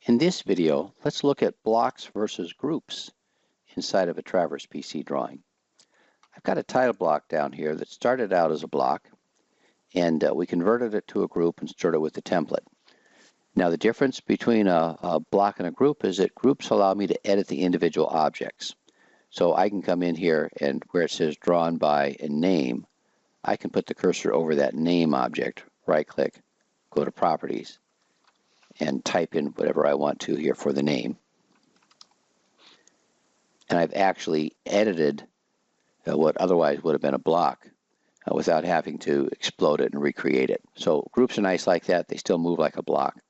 In this video, let's look at blocks versus groups inside of a Traverse PC drawing. I've got a title block down here that started out as a block, and we converted it to a group and stored it with the template. Now the difference between a block and a group is that groups allow me to edit the individual objects. So I can come in here and where it says drawn by and name, I can put the cursor over that name object, right click, go to properties, and type in whatever I want to here for the name. And I've actually edited what otherwise would have been a block without having to explode it and recreate it. So groups are nice like that. They still move like a block.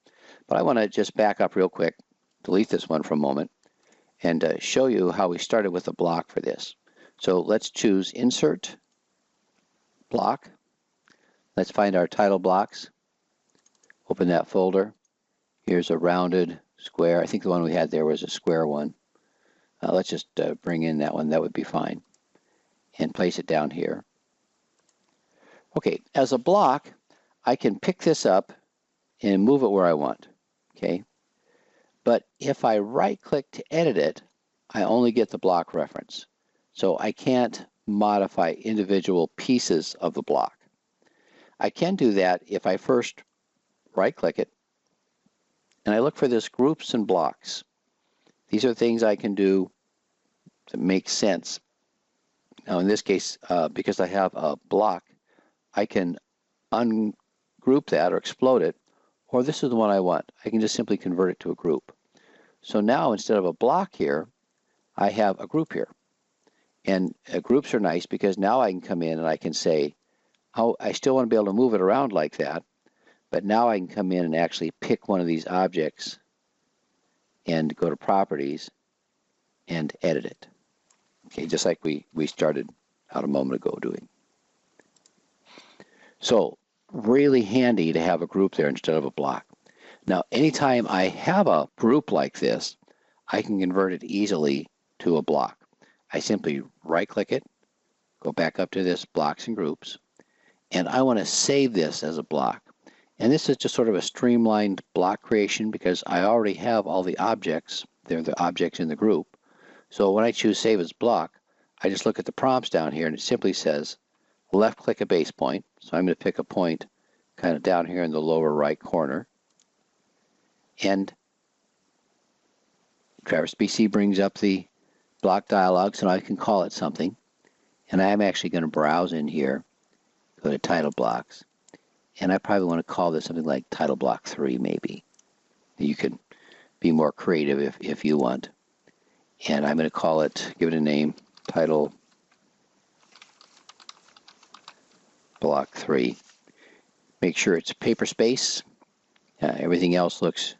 But I want to just back up real quick, delete this one for a moment, and show you how we started with a block for this. So let's choose Insert, Block. Let's find our title blocks. Open that folder. Here's a rounded square. I think the one we had there was a square one. Let's just bring in that one. That would be fine. And place it down here. Okay, as a block, I can pick this up and move it where I want. Okay, but if I right-click to edit it, I only get the block reference. So I can't modify individual pieces of the block. I can do that if I first right-click it, and I look for this groups and blocks. These are things I can do that make sense. Now in this case, because I have a block, I can ungroup that or explode it, or this is the one I want. I can just simply convert it to a group. So now instead of a block here, I have a group here. And groups are nice because now I can come in and I can say, oh, I still want to be able to move it around like that, but now I can come in and actually pick one of these objects and go to properties and edit it. Okay, just like we started out a moment ago doing. So really handy to have a group there instead of a block. Now anytime I have a group like this, I can convert it easily to a block. I simply right click it, go back up to this blocks and groups, and I want to save this as a block. And this is just sort of a streamlined block creation because I already have all the objects. They're the objects in the group. So when I choose Save as Block, I just look at the prompts down here and it simply says left click a base point. So I'm going to pick a point kind of down here in the lower right corner. And Traverse PC brings up the block dialog so I can call it something. And I'm actually going to browse in here, go to Title Blocks. And I probably want to call this something like Title Block 3 maybe. You can be more creative if you want. And I'm going to call it, give it a name, Title Block 3. Make sure it's paper space. Everything else looks,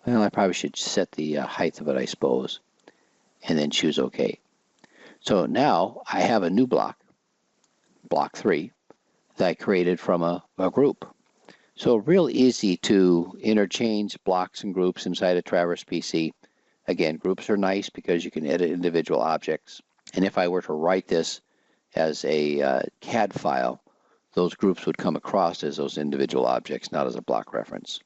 well, I probably should set the height of it, I suppose. And then choose OK. So now I have a new block, Block 3. That I created from a group. So real easy to interchange blocks and groups inside a Traverse PC. Again, groups are nice because you can edit individual objects. And if I were to write this as a CAD file, those groups would come across as those individual objects, not as a block reference.